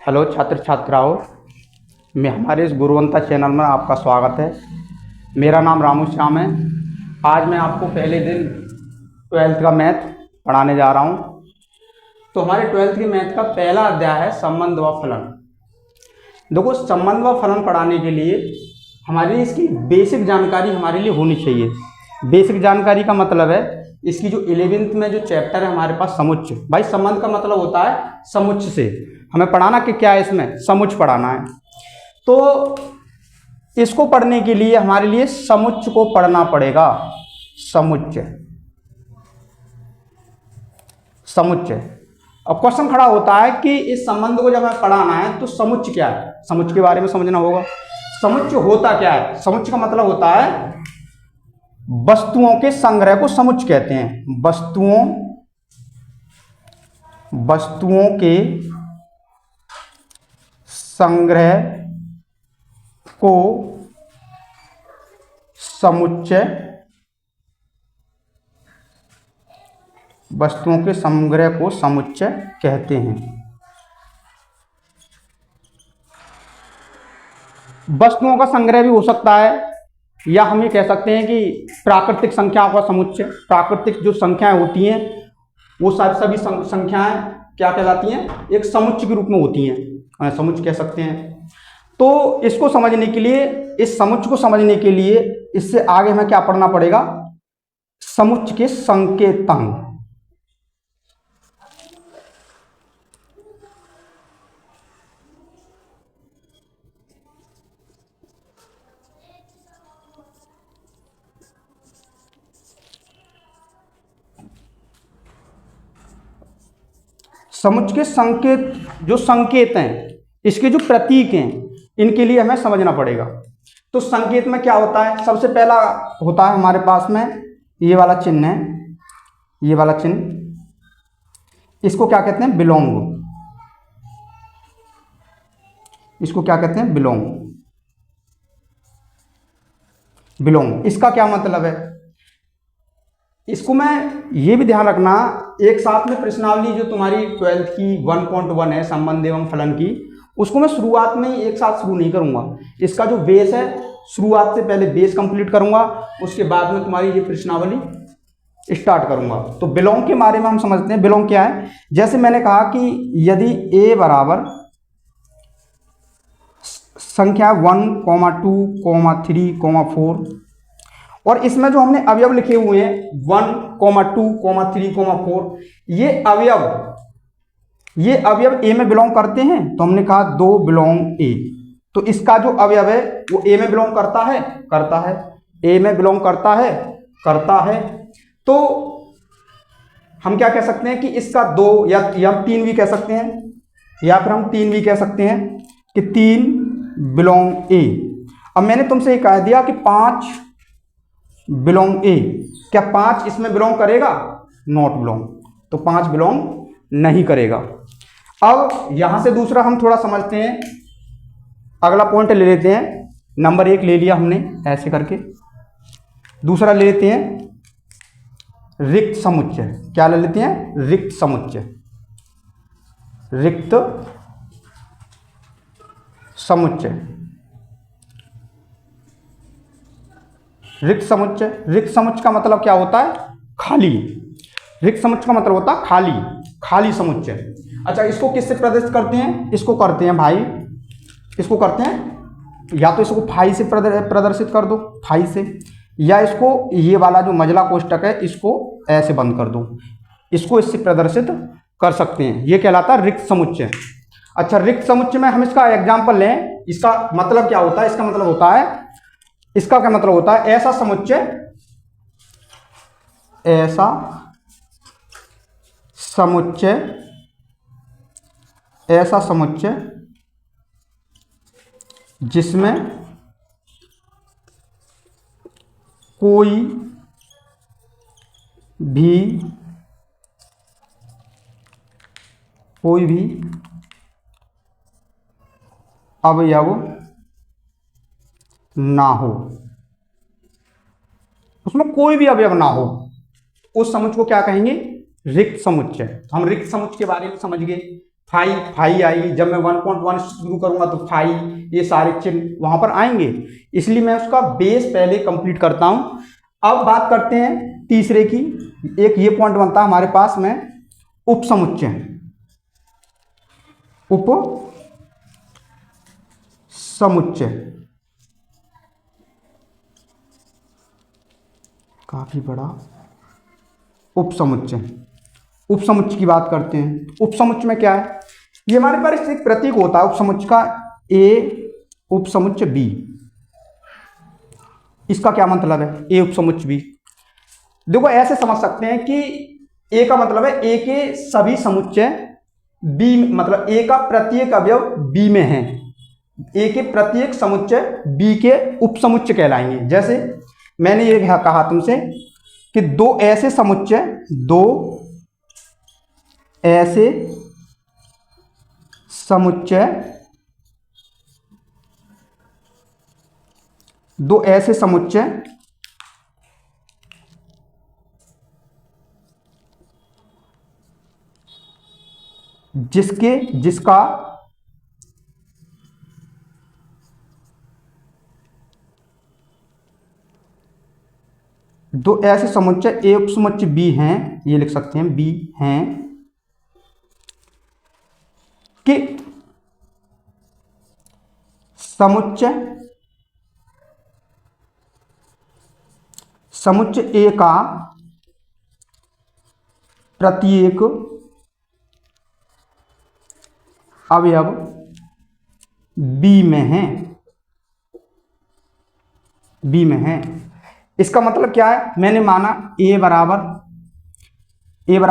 Hello छात्र छात्राओं, मैं हमारे इस गुरुवंता चैनल में आपका स्वागत है। मेरा नाम रामू श्याम है। आज मैं आपको पहले दिन 12th का मैथ पढ़ाने जा रहा हूँ। तो हमारे 12th की मैथ का पहला अध्याय है संबंध व फलन। देखो, संबंध व फलन पढ़ाने के लिए हमारे लिए इसकी बेसिक जानकारी हमारे लिए होनी चाहिए। बेसिक जानकारी का मतलब है इसकी जो 11th में जो चैप्टर है हमारे पास समुच्चय। भाई, संबंध का मतलब होता है समुच्चय से। हमें पढ़ाना कि क्या है, इसमें समुच्चय पढ़ाना है। तो इसको पढ़ने के लिए हमारे लिए समुच्चय को पढ़ना पड़ेगा। समुच्चय समुच्चय अब क्वेश्चन खड़ा होता है कि इस संबंध को जब हमें पढ़ाना है तो समुच्चय क्या है, समुच्चय के बारे में समझना होगा। समुच्चय होता क्या है? समुच्चय का मतलब होता है वस्तुओं के संग्रह को समुच्चय कहते हैं। वस्तुओं के संग्रह को समुच्चय, वस्तुओं के संग्रह को समुच्चय कहते हैं। वस्तुओं का संग्रह भी हो सकता है, या हम ये कह सकते हैं कि प्राकृतिक संख्याओं का समुच्चय। प्राकृतिक जो संख्याएं होती हैं वो सभी संख्याएं क्या कहलाती हैं? एक समुच्चय के रूप में होती हैं, समुच्चय कह सकते हैं। तो इसको समझने के लिए, इस समुच्चय को समझने के लिए इससे आगे हमें क्या पढ़ना पड़ेगा? समुच्चय के संकेतांक। समुच्चय के संकेत, जो संकेत हैं, इसके जो प्रतीक हैं, इनके लिए हमें समझना पड़ेगा। तो संकेत में क्या होता है? सबसे पहला होता है हमारे पास में ये वाला चिन्ह है, ये वाला चिन्ह। इसको क्या कहते हैं? बिलोंग। इसको क्या कहते हैं? बिलोंग। बिलोंग इसका क्या मतलब है? इसको मैं ये भी ध्यान रखना, एक साथ में प्रश्नावली जो तुम्हारी 12th की 1.1 है संबंध एवं फलन की, उसको मैं शुरुआत में ही एक साथ शुरू नहीं करूंगा। इसका जो बेस है, शुरुआत से पहले बेस कंप्लीट करूंगा, उसके बाद में तुम्हारी ये प्रश्नावली स्टार्ट करूंगा। तो बिलोंग के बारे में हम समझते हैं। बिलोंग क्या है? जैसे मैंने कहा कि यदि a बराबर संख्या 1, 2, 3, 4, और इसमें जो हमने अवयव लिखे हुए हैं 1, 2, 3, 4, ये अवयव ए में बिलोंग करते हैं। तो हमने कहा 2 बिलोंग ए। तो इसका जो अवयव है वो ए में बिलोंग करता है, करता है। ए में बिलोंग करता है, करता है। तो हम क्या कह सकते हैं कि इसका 2 या हम 3 भी कह सकते हैं, या फिर हम 3 भी कह सकते हैं कि 3 बिलोंग ए। अब मैंने तुमसे ये कह दिया कि 5 बिलोंग ए। क्या 5 इसमें बिलोंग करेगा? Not belong. तो 5 बिलोंग नहीं करेगा। अब यहां से दूसरा हम थोड़ा समझते हैं, अगला पॉइंट ले लेते हैं। नंबर 1 ले लिया हमने ऐसे करके। दूसरा ले लेते हैं रिक्त समुच्चय। क्या ले लेते हैं? रिक्त समुच्चय। रिक्त समुच्चय। रिक्त समुच्चय, रिक्त समुच्चय का मतलब क्या होता है? खाली। रिक्त समुच्चय का मतलब होता है खाली, खाली समुच्चय। अच्छा, इसको किससे प्रदर्शित करते हैं? इसको करते हैं भाई, इसको करते हैं या तो इसको फाई से प्रदर्शित कर दो, फाई से, या इसको ये वाला जो मझला कोष्टक है इसको ऐसे बंद कर दो, इसको इससे प्रदर्शित कर सकते हैं। ये कहलाता है रिक्त समुच्चय। अच्छा, रिक्त समुच्चय में हम इसका एग्जाम्पल लें। इसका मतलब क्या होता है? इसका मतलब होता है, इसका क्या मतलब होता है? ऐसा समुच्चय, ऐसा समुच्चय, ऐसा समुच्चय जिसमें कोई भी अवयव ना हो, उसमें कोई भी अवयव ना हो, उस समुच्चय को क्या कहेंगे? रिक्त समुच्चय। तो हम रिक्त समुच्चय के बारे में समझ गए। फाई आएगी। जब मैं 1.1 शुरू करूंगा तो फाई, ये सारे चिन्ह वहां पर आएंगे, इसलिए मैं उसका बेस पहले कंप्लीट करता हूं। अब बात करते हैं तीसरे की। एक ये पॉइंट बनता है हमारे पास में उपसमुच्चय। उपसमुच्चय काफी बड़ा उपसमुच्चय। उपसमुच्चय की बात करते हैं। उपसमुच्चय में क्या है, ये हमारे पास एक प्रतीक होता है उपसमुच्चय का, ए उपसमुच्चय बी। इसका क्या मतलब है, ए उपसमुच्चय बी? देखो ऐसे समझ सकते हैं कि ए का मतलब है ए के सभी समुच्चय, बी मतलब ए का प्रत्येक अवयव बी में है, ए के प्रत्येक समुच्चय बी के उपसमुच्चय कहलाएंगे। जैसे मैंने ये कहा तुमसे कि दो ऐसे समुच्चय, दो ऐसे समुच्चय, दो ऐसे समुच्चय जिसका दो ऐसे समुच्चय ए उपसमुच्चय बी हैं, ये लिख सकते हैं बी हैं, कि समुच्चय ए का प्रत्येक अवयव बी में है, बी में है। इसका मतलब क्या है, मैंने माना ए बराबर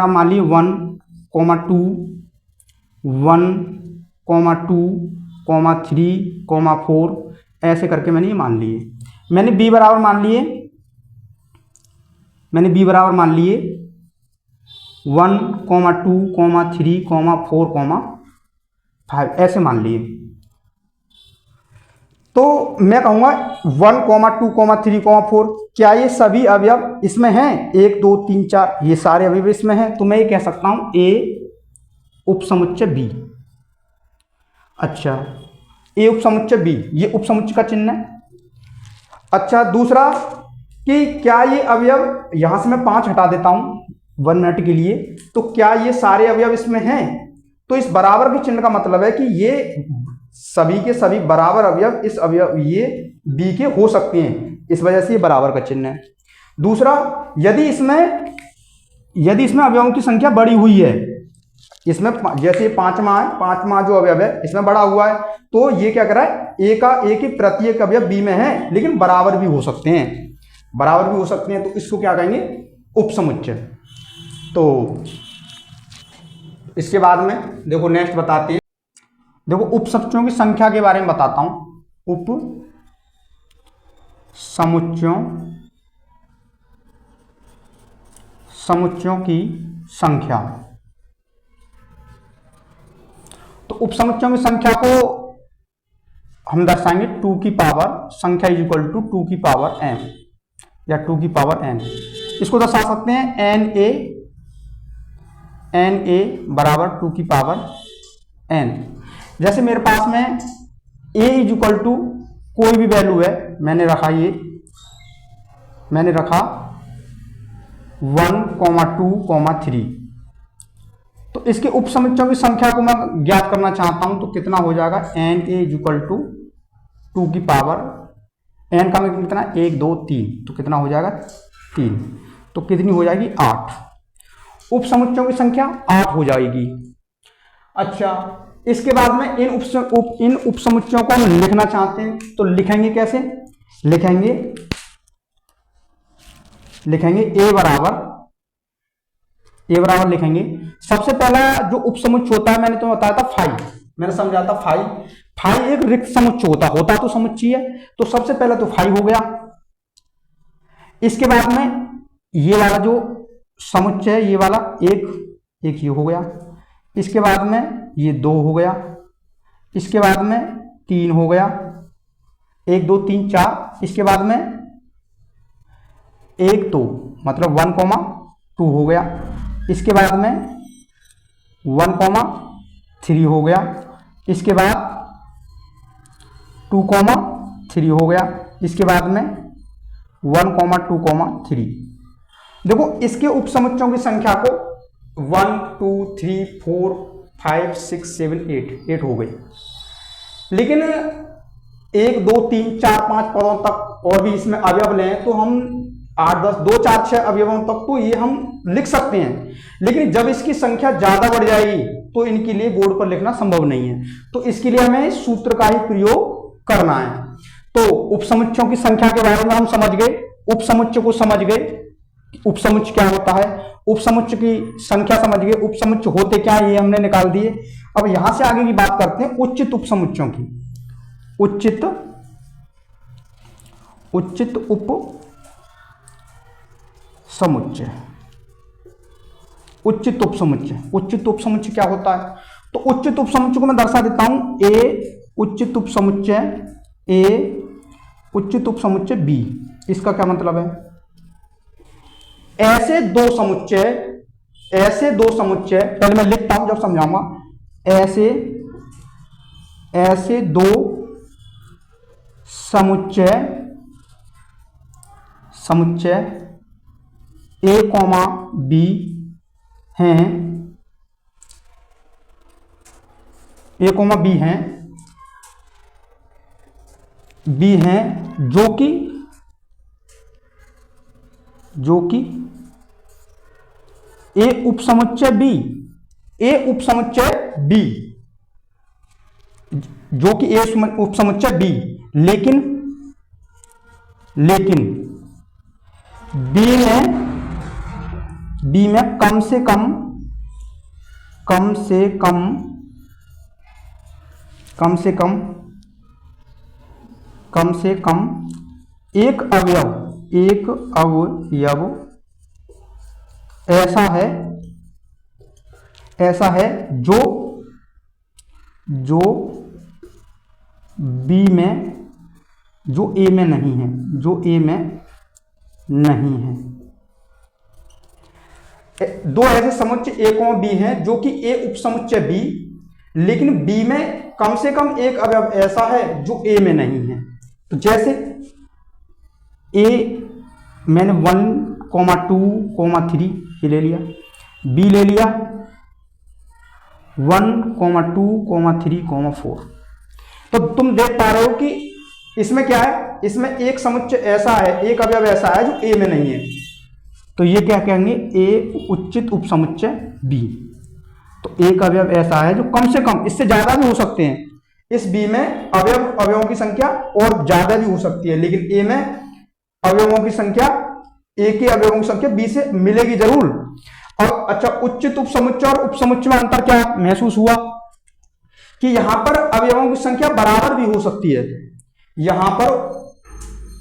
मान ली 1,2, 1,2, 3,4 ऐसे करके मैंने ये मान लिए। मैंने बी बराबर मान लिए 1,2, 3, 4, 5 ऐसे मान लिए। तो मैं कहूंगा 1,2, 3, 4 क्या ये सभी अवयव इसमें हैं? 1, 2, 3, 4 ये सारे अवयव इसमें हैं, तो मैं ये कह सकता हूं ए उपसमुच्चय बी। अच्छा, ए उपसमुच्चय बी, ये उपसमुच्चय का चिन्ह है। अच्छा, दूसरा कि क्या ये अवयव, यहां से मैं 5 हटा देता हूं 1 मिनट के लिए, तो क्या ये सारे अवयव इसमें हैं? तो इस बराबर के चिन्ह का मतलब है कि ये सभी के सभी बराबर अवयव इस अवयव ये बी के हो सकते हैं, इस वजह से ये बराबर का चिन्ह है। दूसरा, यदि इसमें अवयवों की संख्या बढ़ी हुई है, इसमें जैसे पांचवा जो अवयव है इसमें बढ़ा हुआ है, तो ये क्या कर रहा है, ए के प्रत्येक अवयव बी में है लेकिन बराबर भी हो सकते हैं, तो इसको क्या कहेंगे, उपसमुच्चय। तो इसके बाद में देखो नेक्स्ट बताते हैं। देखो उपसमुच्चयों की संख्या के बारे में बताता हूं। समुच्चयों की संख्या। तो उपसमुच्चयों की संख्या को हम दर्शाएंगे 2 की पावर संख्या इज इक्वल टू 2 की पावर m या 2 की पावर n। इसको दर्शा सकते हैं na बराबर 2 की पावर n। जैसे मेरे पास में a इज इक्वल टू कोई भी वैल्यू है, मैंने रखा 1,2,3, तो इसके उपसमुच्चयों की संख्या को मैं ज्ञात करना चाहता हूं, तो कितना हो जाएगा, na इज इक्वल टू 2 की पावर n का मतलब कितना, 1, 2, 3, तो कितना हो जाएगा 3, तो कितनी हो जाएगी 8। उपसमुच्चयों की संख्या 8 हो जाएगी। अच्छा, इसके बाद में इन उपसमुच्चयों को हम लिखना चाहते हैं, तो लिखेंगे कैसे, लिखेंगे ए बराबर लिखेंगे। सबसे पहला जो उपसमुच्चय होता है मैंने तो बताया था फाई, मैंने समझा था फाई एक रिक्त समुच्चय होता तो समुच्चय है, तो सबसे पहले तो फाई हो गया। इसके बाद में ये वाला जो समुच्चय है, ये वाला एक ये हो गया। इसके बाद में ये 2 हो गया। इसके बाद में 3 हो गया, 1, 2, 3, 4। इसके बाद में 1, 2 मतलब 1,2 हो गया। इसके बाद में 1,2 3 हो गया। इसके बाद 2,3 हो गया। इसके बाद में 1,2,3। देखो इसके उपसमुच्चयों की संख्या को 1 2 3 4 5 6 7 8 हो गई। लेकिन 1 2 3 4 5 पदों तक और भी इसमें अवयव लें तो हम 8 10 2 4 6 अवयवों तक तो ये हम लिख सकते हैं। लेकिन जब इसकी संख्या ज्यादा बढ़ जाएगी तो इनके लिए बोर्ड पर लिखना संभव नहीं है। तो इसके लिए हमें इस सूत्र का ही प्रयोग करना है। तो उपसमुच्चयों की संख्या के बारे में हम समझ गए, उपसमुच्चय को समझ गए, उपसमुच्चय क्या होता है, उपसमुच्चय की संख्या समझ गए, उपसमुच्चय होते क्या है ये हमने निकाल दिए। अब यहां से आगे की बात करते हैं उचित उपसमुच्चयों की। उचित उपसमुच्चय, उचित उपसमुच्चय। उचित उपसमुच्चय क्या होता है? तो उचित उपसमुच्चय को मैं दर्शा देता हूं। ए उचित उपसमुच्चय ए, उचित उपसमुच्चय बी। इसका क्या मतलब है? ऐसे दो समुच्चय, पहले मैं लिखता हूं जब समझाऊंगा। ऐसे दो समुच्चय ए कॉमा बी हैं, ए कॉमा बी हैं, जो कि ए उपसमुच्चय बी, जो कि ए उपसमुच्चय बी, लेकिन बी में कम से कम एक अवयव ऐसा है जो बी में, जो ए में नहीं है, दो ऐसे समुच्चय ए कॉमा बी हैं जो कि ए उपसमुच्चय बी, लेकिन बी में कम से कम एक अवयव ऐसा है जो ए में नहीं है। तो जैसे ए मैंने 1,2,3 ये ले लिया, बी ले लिया 1,2,3,4। तो तुम देख पा रहे हो कि इसमें क्या है, इसमें एक समुच्चय ऐसा है, एक अवयव ऐसा है जो ए में नहीं है। तो ये क्या कहेंगे? ए उचित उपसमुच्चय बी। तो एक अवयव ऐसा है जो कम से कम, इससे ज्यादा भी हो सकते हैं, इस बी में अवयवों की संख्या और ज्यादा भी हो सकती है, लेकिन ए में अवयवों की संख्या, ए के अवयवों की संख्या बी से मिलेगी जरूर। और अच्छा, उचित उपसमुच्चय और उपसमुच्चय में अंतर क्या महसूस हुआ कि यहां पर अवयवों की संख्या बराबर भी हो सकती है। यहां पर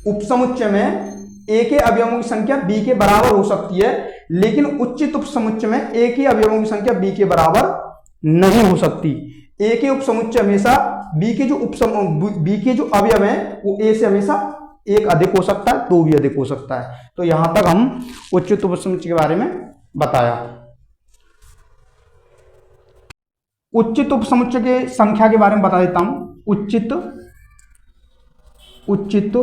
उपसमुच्चय में ए के अवयवों की संख्या बी के बराबर हो सकती है, लेकिन उचित उपसमुच्चय में ए के अवयवों की संख्या बी के बराबर नहीं हो सकती। ए के उपसमुच्चय हमेशा बी के जो अवयव हैं वो ए से हमेशा एक अधिक हो सकता है, दो भी अधिक हो सकता है। तो यहां तक हम उचित उपसमुच्चय के बारे में बताया। उचित उपसमुच्चय के संख्या के बारे में बता देता हूं। उचित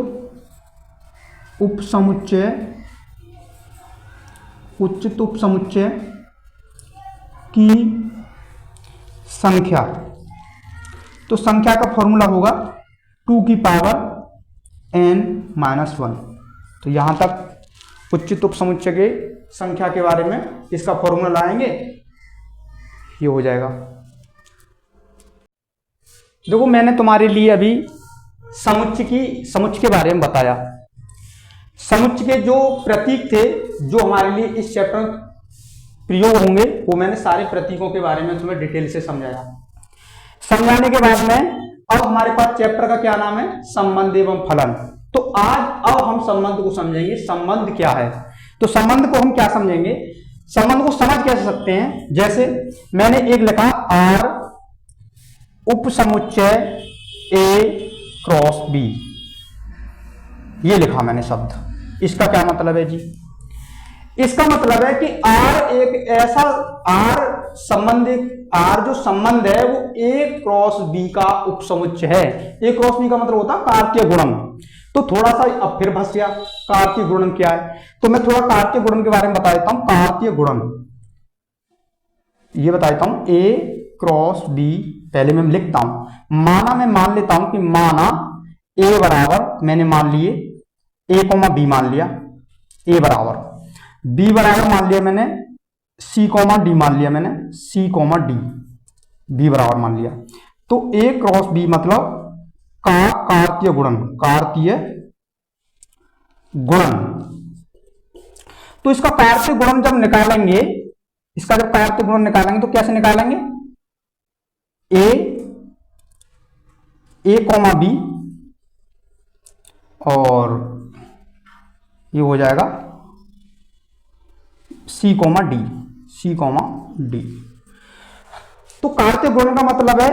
उपसमुच्चय की संख्या, तो संख्या का फॉर्मूला होगा 2 की पावर n-1। तो यहां तक उचित उपसमुच्चय के संख्या के बारे में इसका फॉर्मूला लाएंगे, ये हो जाएगा। देखो मैंने तुम्हारे लिए अभी समुच्चय के बारे में बताया। समुच्चय के जो प्रतीक थे जो हमारे लिए इस चैप्टर में प्रयोग होंगे, वो मैंने सारे प्रतीकों के बारे में तुम्हें डिटेल से समझाया। समझाने के बाद में अब हमारे पास चैप्टर का क्या नाम है? संबंध एवं फलन। तो अब हम संबंध को समझेंगे। संबंध क्या है? तो संबंध को हम क्या समझेंगे? संबंध को समझ कैसे सकते हैं? जैसे मैंने एक लिखा R उपसमुच्चय A क्रॉस B, ये लिखा मैंने शब्द। इसका क्या मतलब है जी? इसका मतलब है कि R एक ऐसा, R संबंधित आर जो संबंध है वो ए क्रॉस बी का उपसमुच्चय है। ए क्रॉस बी का मतलब होता है कार्तीय गुणन। तो थोड़ा सा अब फिर भस गया, कार्तीय गुणन क्या है, तो मैं थोड़ा कार्तीय गुणन के बारे में बता देता हूं। कार्तीय गुणन ये बता देता हूं, ए क्रॉस बी पहले मैं लिखता हूं। माना मैं मान लेता हूं कि माना ए बराबर, मैंने मान लिए ए कोमा बी मान लिया, ए बराबर बी बराबर मान लिया मैंने सी कोमा डी मान लिया, मैंने सी कोमा डी बी बराबर मान लिया। तो ए क्रॉस बी मतलब कार्तीय गुणन, कार्तीय गुणन। तो इसका कार्तीय गुणन जब निकालेंगे, इसका जब कार्तीय गुणन निकालेंगे तो कैसे निकालेंगे, ए कोमा बी और ये हो जाएगा C comma D, C comma D. तो कार्तीय गुणन का मतलब है,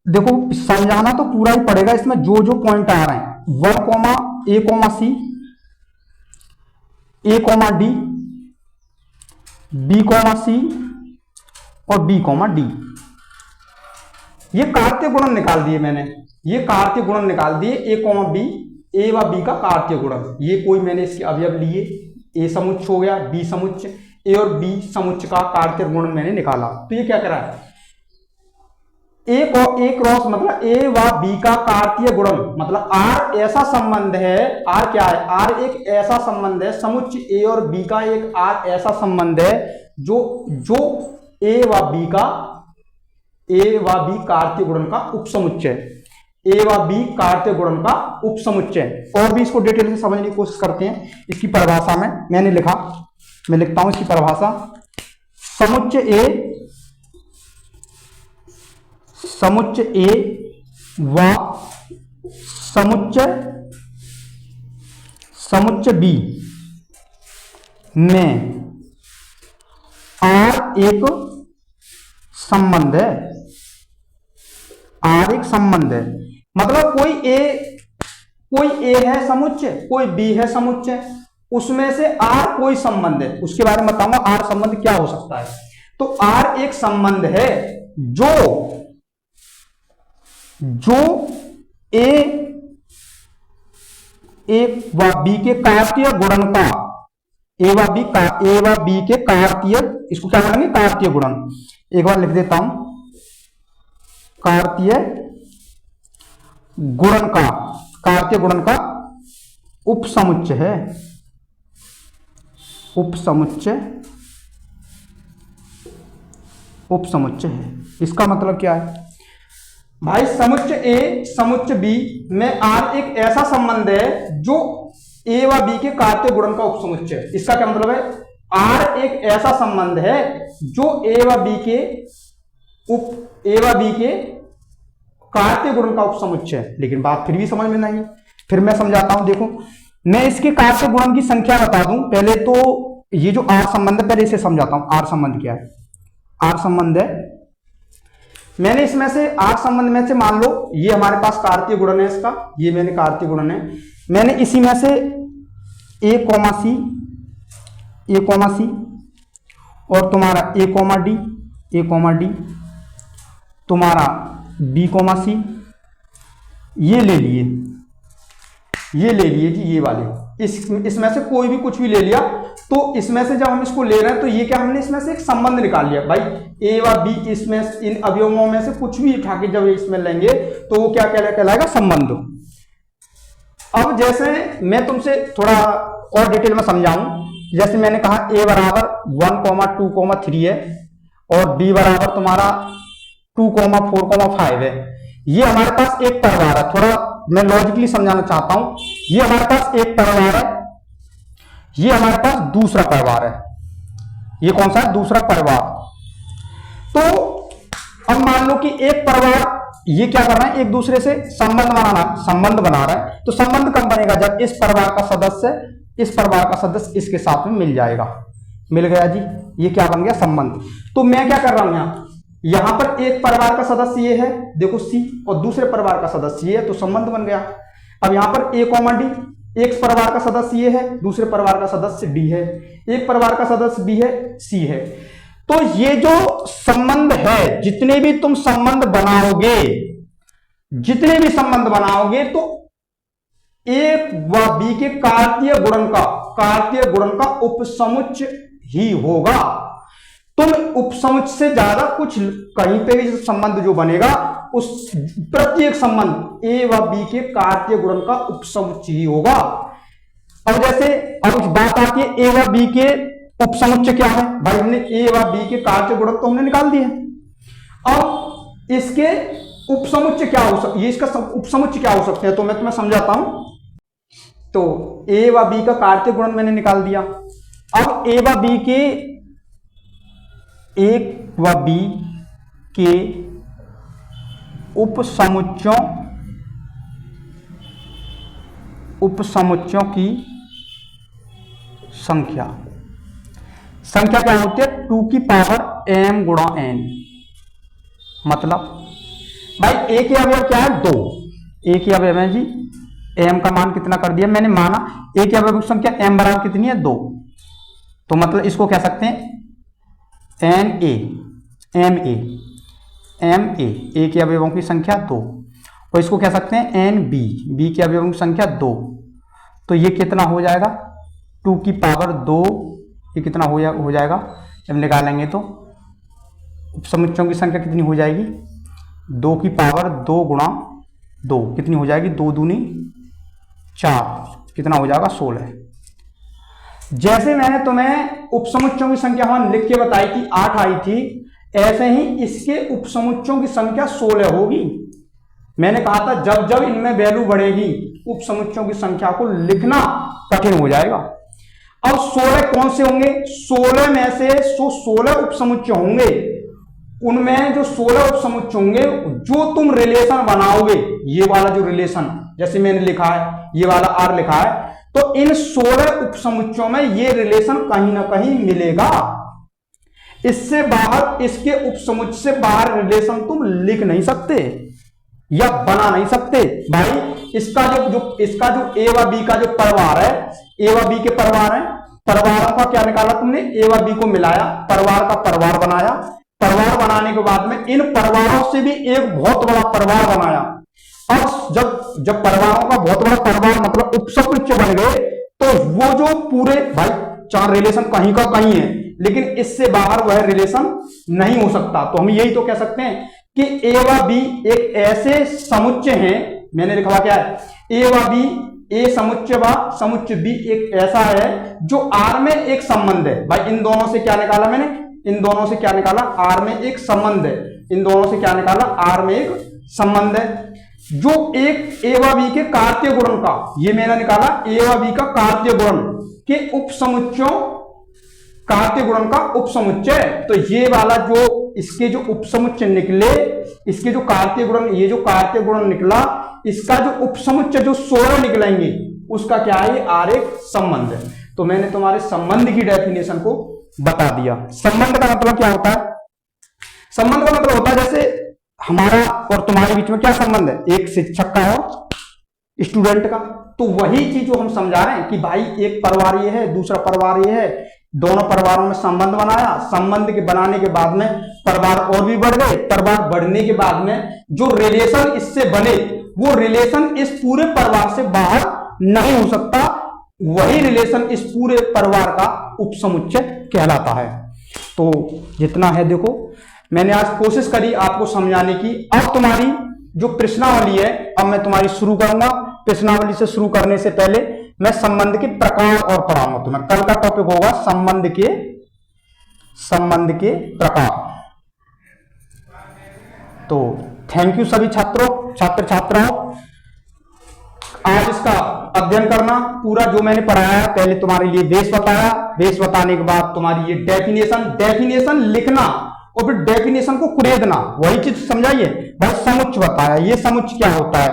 देखो समझाना तो पूरा ही पड़ेगा, इसमें जो जो पॉइंट आ रहे हैं 1 comma a comma c, a comma d, b comma c और बी कोमा डी, ये कार्तीय गुणन निकाल दिए मैंने, ये कार्तीय गुणन निकाल दिए ए कोमा बी, ए व बी का कार्तीय गुणन। ये कोई मैंने इसके अवयव लिए, ए समुच्चय हो गया, बी समुच्चय, ए और बी समुच्चय का कार्तीय गुणन मैंने निकाला। तो ये क्या करा है, ए क्रॉस मतलब ए व बी का कार्तीय गुणन, मतलब आर ऐसा संबंध है, आर क्या है, आर एक ऐसा संबंध है, समुच्चय ए और बी का एक आर ऐसा संबंध है जो ए व बी कार्तीय गुणन का उपसमुच्चय, ए व बी कार्तीय गुणन का उपसमुच्चय। और भी इसको डिटेल से समझने की कोशिश करते हैं। इसकी परिभाषा में मैंने लिखा, मैं लिखता हूं इसकी परिभाषा, समुच्चय ए व समुच्चय बी में आर एक संबंध है, आर एक संबंध है, मतलब कोई ए है समुच्चय, कोई बी है समुच्चय, उसमें से आर कोई संबंध है, उसके बारे में बताऊंगा आर संबंध क्या हो सकता है। तो आर एक संबंध है जो ए व बी के कार्तीय गुणन का, ए व बी के कार्तीय, इसको क्या करेंगे, कार्तीय गुणन। एक बार लिख देता हूं, कार्तीय गुणन का उपसमुच्चय है, उपसमुच्चय है। इसका मतलब क्या है भाई, समुच्चय ए समुच्चय बी में आर एक ऐसा संबंध है जो ए व बी के कार्तीय गुणन का उपसमुच्चय। इसका क्या मतलब है, आर एक ऐसा संबंध है जो ए व बी के कार्तीय गुणन का उपसमुच्चय। लेकिन बात फिर भी समझ में नहीं, फिर मैं समझाता हूं। देखो मैं इसके कार्तीय गुणन की संख्या बता दूं। पहले तो ये जो आर संबंध है पहले इसे समझाता हूं। आर संबंध क्या है, आर संबंध है, मैंने इसमें से आर संबंध में से मान लो ये हमारे पास कार्तीय गुणन है, इसका ये मैंने कार्तीय गुणन है, मैंने इसी में से ए कोमा सी और तुम्हारा ए कोमा डी तुम्हारा बी कोमा सी ये ले लिए जी, ये वाले इसमें से कोई भी कुछ भी ले लिया। तो इसमें से जब हम इसको ले रहे हैं तो ये क्या, हमने इसमें से एक संबंध निकाल लिया भाई, ए व बी इसमें इन अवयवों में से कुछ भी उठा के जब इसमें लेंगे तो वो क्या कहलाएगा, संबंध। अब जैसे मैं तुमसे थोड़ा और डिटेल में समझाऊं, जैसे मैंने कहा ए बराबर 1,2,3 है और बी बराबर तुम्हारा 2,4,5 है। ये हमारे पास एक परिवार है, थोड़ा मैं लॉजिकली समझाना चाहता हूं। ये हमारे पास एक परिवार है, ये हमारे पास दूसरा परिवार है। ये कौन सा है, दूसरा परिवार। तो अब मान लो कि एक परिवार ये क्या कर रहा है, एक दूसरे से संबंध बना रहा है। तो संबंध कब बनेगा, जब इस परिवार का सदस्य इसके साथ में मिल जाएगा। मिल गया जी, ये क्या बन गया, संबंध। तो मैं क्या कर रहा हूं, यहां पर एक परिवार का सदस्य ये है, देखो सी, और दूसरे परिवार का सदस्य ये है, तो संबंध बन गया। अब यहां पर ए कोमा डी, एक परिवार का सदस्य ये है, दूसरे परिवार का सदस्य डी है, एक परिवार का सदस्य बी है, सी है। तो ये जो संबंध है, जितने भी तुम संबंध बनाओगे, जितने भी संबंध बनाओगे, तो ए व बी के कार्तीय गुणन का उपसमुच्चय ही होगा। तुम उपसमुच्चय से ज्यादा कुछ कहीं पे भी संबंध जो बनेगा, उस प्रत्येक संबंध ए व बी के कार्तीय गुणन का उपसमुच्चय ही होगा। अब जैसे अब बात आती है ए व बी के उपसमुच्चय क्या है। भाई हमने ए व बी के कार्तीय गुणक तो हमने निकाल दिए। अब इसके उपसमुच्चय क्या हो सकते, ये इसका उपसमुच्चय क्या हो सकते हैं, तो मैं तुम्हें समझाता हूं। तो ए व बी का कार्तीय गुणन मैंने निकाल दिया। अब ए व बी के एक व बी के उपसमुच्चयों की संख्या क्या होती है, 2 की पावर m गुणा n। मतलब भाई ए के अवयव क्या है, 2। ए के अवयव है जी, m का मान कितना कर दिया मैंने, माना ए के अवयव की संख्या m बराबर कितनी है, 2। तो मतलब इसको कह सकते हैं ए के अवयवों की संख्या 2, और इसको कह सकते हैं बी के अवयवों की संख्या 2। तो ये कितना हो जाएगा, 2 की पावर 2, ये कितना हो जाएगा जब निकालेंगे तो उपसमुच्चयों की संख्या कितनी हो जाएगी, 2 की पावर 2 गुणा 2 कितनी हो जाएगी, 2 दूनी 4, कितना हो जाएगा 16। जैसे मैंने तुम्हें उपसमुच्चयों की संख्या वहां लिख के बताई थी 8 आई थी, ऐसे ही इसके उपसमुच्चयों की संख्या 16 होगी। मैंने कहा था जब जब इनमें वैल्यू बढ़ेगी उपसमुच्चयों की संख्या को लिखना कठिन हो जाएगा। अब 16 कौन से होंगे, 16 में से 16 उपसमुच्चय होंगे, उनमें जो 16 उपसमुच्चय होंगे, जो तुम रिलेशन बनाओगे, ये वाला जो रिलेशन जैसे मैंने लिखा है, ये वाला आर लिखा है, तो इन 16 उपसमुच्चयों में ये रिलेशन कहीं ना कहीं मिलेगा। इससे बाहर, इसके उपसमुच्चय से बाहर रिलेशन तुम लिख नहीं सकते या बना नहीं सकते। भाई इसका जो ए व बी का जो परिवार है, ए व बी के परिवार है, परिवारों का क्या निकाला तुमने, ए व बी को मिलाया, परिवार का परिवार बनाया, परिवार बनाने के बाद में इन परिवारों से भी एक बहुत बड़ा परिवार बनाया। अब जब परिवारों का बहुत बड़ा परिवार मतलब उपसमुच्चय बन गए, तो वो जो पूरे भाई 4 रिलेशन कहीं का कहीं है, लेकिन इससे बाहर वह रिलेशन नहीं हो सकता। तो हम यही तो कह सकते हैं कि ए व बी एक ऐसे समुच्चय हैं, मैंने लिखा क्या है, ए व बी, ए समुच्चय व समुच्चय बी एक ऐसा है जो आर में एक संबंध है। भाई इन दोनों से क्या निकाला मैंने, इन दोनों से क्या निकाला, आर में एक संबंध है, इन दोनों से क्या निकाला, आर में एक संबंध है, जो एक ए व बी के कार्तीय गुणन का, ये मैंने निकाला ए व बी का कार्तीय गुणन के उपसमुच्चयों, कार्तीय गुणन का उपसमुच्चय। तो ये वाला जो इसके जो उपसमुच्चय निकले, इसके जो कार्तीय गुणन, ये जो कार्तीय गुणन निकला, इसका जो उपसमुच्चय जो 16 निकलेंगे, उसका क्या है, आर एक संबंध है। तो मैंने तुम्हारे संबंध की डेफिनेशन को बता दिया। संबंध का मतलब क्या होता है, संबंध का मतलब होता है जैसे हमारा और तुम्हारे बीच में क्या संबंध है, एक शिक्षक का और स्टूडेंट का। तो वही चीज जो हम समझा रहे हैं कि भाई एक परिवार ये है, दूसरा परिवार ये है, दोनों परिवारों में संबंध बनाया, संबंध के बनाने के बाद में परिवार और भी बढ़ गए, परिवार बढ़ने के बाद में जो रिलेशन इससे बने, वो रिलेशन इस पूरे परिवार से बाहर नहीं हो सकता, वही रिलेशन इस पूरे परिवार का उपसमुच्चय कहलाता है। तो जितना है देखो, मैंने आज कोशिश करी आपको समझाने की। अब तुम्हारी जो प्रश्नावली है, अब मैं तुम्हारी शुरू करूंगा। प्रश्नावली से शुरू करने से पहले मैं संबंध के प्रकार और पढ़ाऊंगा तुम्हें। कल का टॉपिक होगा संबंध के प्रकार। तो थैंक यू सभी छात्राओं। आज इसका अध्ययन करना पूरा जो मैंने पढ़ाया, पहले तुम्हारे लिए बेस बताया, बेस बताने के बाद तुम्हारी ये डेफिनेशन लिखना और फिर डेफिनेशन को कुरेदना, वही चीज समझाइए। भाई समुच्चय बताया, ये समुच्चय क्या होता है,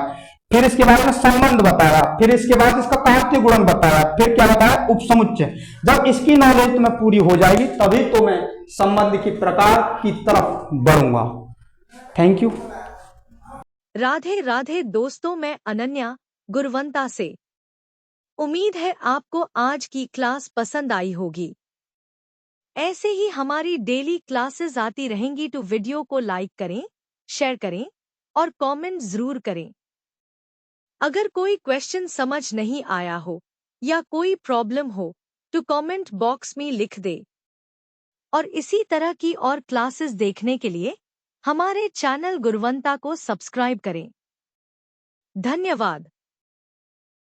फिर इसके बाद में संबंध बताया, फिर इसके बाद इसका कार्तीय गुणन बताया, फिर क्या बताया, उपसमुच्चय। जब इसकी नॉलेज तुम्हें पूरी हो जाएगी तभी तो मैं संबंध के प्रकार की तरफ बढ़ूंगा। Thank you. राधे राधे दोस्तों, मैं अनन्या गुरवंता से। उम्मीद है आपको आज की क्लास पसंद आई होगी। ऐसे ही हमारी डेली क्लासेस आती रहेंगी। तो वीडियो को लाइक करें, शेयर करें और कमेंट जरूर करें। अगर कोई क्वेश्चन समझ नहीं आया हो या कोई प्रॉब्लम हो तो कमेंट बॉक्स में लिख दे। और इसी तरह की और क्लासेस देखने के लिए हमारे चैनल गुरवंता को सब्सक्राइब करें। धन्यवाद।